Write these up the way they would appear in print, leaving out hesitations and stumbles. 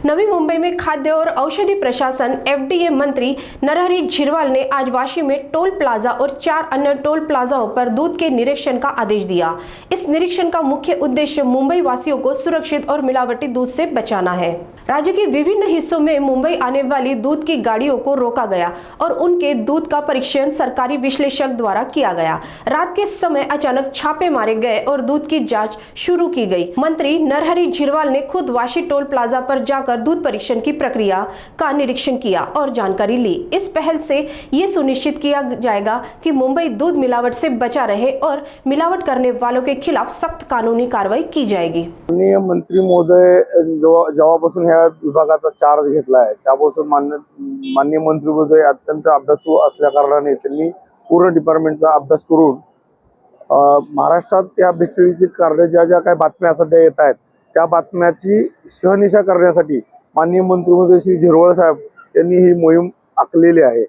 नवी मुंबई में खाद्य और औषधि प्रशासन एफडीए मंत्री नरहरी झिरवाल ने आज वाशी में टोल प्लाजा और 4 अन्य टोल प्लाजाओं पर दूध के निरीक्षण का आदेश दिया। इस निरीक्षण का मुख्य उद्देश्य मुंबई वासियों को सुरक्षित और मिलावटी दूध से बचाना है। राज्य के विभिन्न हिस्सों में मुंबई आने वाली दूध की गाड़ियों को रोका गया और उनके दूध का परीक्षण सरकारी विश्लेषक द्वारा किया गया। रात के समय अचानक छापे मारे गए और दूध की जांच शुरू की गई। मंत्री नरहरी झिरवाल ने खुद वाशी टोल प्लाजा पर जाकर दूध परीक्षण की प्रक्रिया का निरीक्षण किया और जानकारी ली। इस पहल से ये सुनिश्चित किया जाएगा कि मुंबई दूध मिलावट से बचा रहे और मिलावट करने वालों के खिलाफ सख्त कानूनी कार्रवाई की जाएगी। मंत्री महोदय जेव्हापासून ह्या विभागाचा चार्ज घेतला आहे त्यापासून माननीय मंत्री महोदय अत्यंत अभ्यासू असल्या कारणाने त्यांनी पूर्ण डिपार्टमेंटचा अभ्यास करून महाराष्ट्रात या भेसळीची कारणे ज्या काही बातम्या सध्या येत आहेत त्या बातम्याची शहनिशा करण्यासाठी माननीय मंत्री महोदय श्री झिरवाळ साहेब यांनी ही मोहीम आखलेली आहे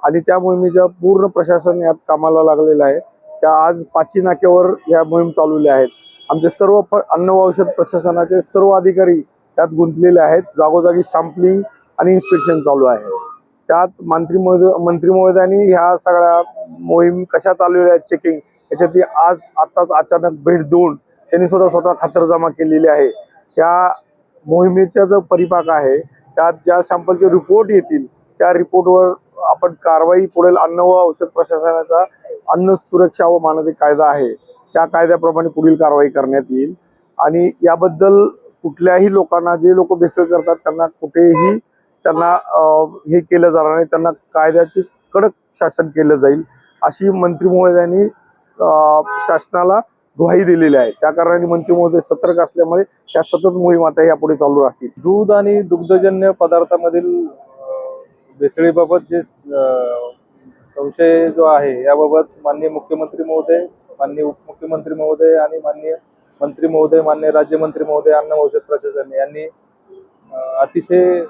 आणि त्या मोहिमेच्या पूर्ण प्रशासन यात कामाला लागलेलं आहे। त्या आज पाची नाक्यावर या मोहीम चालवल्या आहेत। आमचे सर्व अन्न व औषध प्रशासनाचे सर्व अधिकारी त्यात गुंतलेले आहेत। जागोजागी सॅम्पलिंग आणि इन्स्पेक्शन चालू आहे। त्यात मंत्री महोदयांनी ह्या सगळ्या मोहीम कशा चालवल्या आहेत चेकिंग याच्यात आताच अचानक भेट देऊन त्यांनी स्वतः खातरजमा केलेली आहे। त्या मोहिमेचा जो परिपाक आहे त्यात ज्या सॅम्पलचे रिपोर्ट येतील त्या रिपोर्टवर आपण कारवाई पुढील अन्न व औषध प्रशासनाचा अन्न सुरक्षा व मानक कायदा आहे त्या कायद्याप्रमाणे पुढील कारवाई करण्यात येईल आणि याबद्दल कुठल्याही लोकांना जे लोक भेसळ करतात त्यांना कुठेही हे केलं जाणार नाही। त्यांना कायद्याचे कडक शासन केलं जाईल अशी मंत्री महोदयांनी शासनाला ग्वाही दिलेली आहे। त्या कारणाने मंत्री महोदय सतर्क असल्यामुळे या सतत मोहीम आता यापुढे चालू राहतील। दूध आणि दुग्धजन्य पदार्थांमधील भेसळीबाबत जे संशय जो आहे याबाबत माननीय मुख्यमंत्री महोदय, माननीय उपमुख्यमंत्री महोदय आणि माननीय मंत्री महोदय, माननीय राज्यमंत्री महोदय अन्न औषध प्रशासन यांनी अतिशय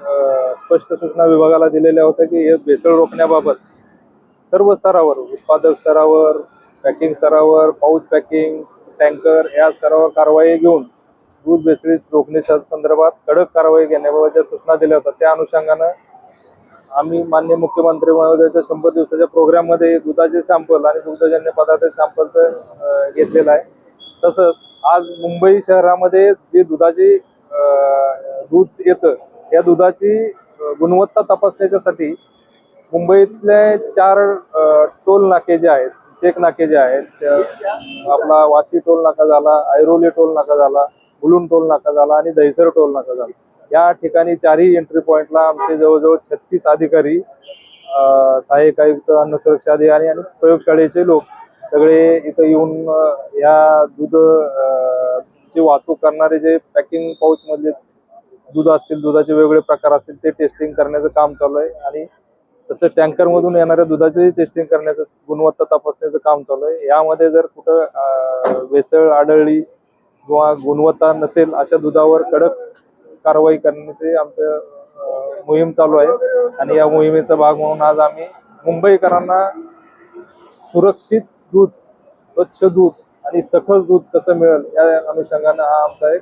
स्पष्ट सूचना विभागाला दिलेल्या होत्या की हे भेसळ रोखण्याबाबत सर्व स्तरावर उत्पादक स्तरावर, पॅकिंग स्तरावर, पाऊच पॅकिंग, टँकर या स्तरावर कारवाई घेऊन दूध भेसळी रोखण्याच्या संदर्भात कडक कारवाई घेण्याबाबत ज्या सूचना दिल्या होत्या त्या अनुषंगानं आम्ही माननीय मुख्यमंत्री महोदयाच्या 100 दिवसाच्या प्रोग्राममध्ये दुधाचे सॅम्पल आणि दुग्धजन्य पदार्थ सॅम्पलचं घेतलेलं आहे। तसंच आज मुंबई शहरामध्ये जे दूध येतं या दुधाची गुणवत्ता तपासण्यासाठी मुंबईतले 4 टोल नाके जे आहेत, चेक नाके जे आहेत, आपला वाशी टोल नाका झाला, ऐरोली टोल नाका झाला, मुलुंड टोल नाका झाला आणि दहिसर टोल नाका झाला। या ठिकाणी 4ही एंट्री पॉइंटला आमचे जवळजवळ 36 अधिकारी, सहाय्यक आयुक्त, अन्न सुरक्षा अधिकारी आणि प्रयोगशाळेचे लोक सगळे इथं येऊन या दूध ची वाहतूक करणारे जे पॅकिंग पाऊच मधले दूध असतील, दुधाचे वेगवेगळे प्रकार असतील ते टेस्टिंग करण्याचं काम चालू आहे आणि तसं टँकर मधून येणाऱ्या दुधाचे टेस्टिंग करण्याचं, गुणवत्ता तपासण्याचं काम चालू आहे। यामध्ये जर कुठं भेसळ आढळली किंवा गुणवत्ता नसेल अशा दुधावर कडक कारवाई करण्याची आमचं मोहीम चालू आहे आणि या मोहिमेचा भाग म्हणून आज आम्ही मुंबईकरांना सुरक्षित दूध, स्वच्छ दूध आणि सखल दूध कसं मिळेल या अनुषंगाने हा आमचा एक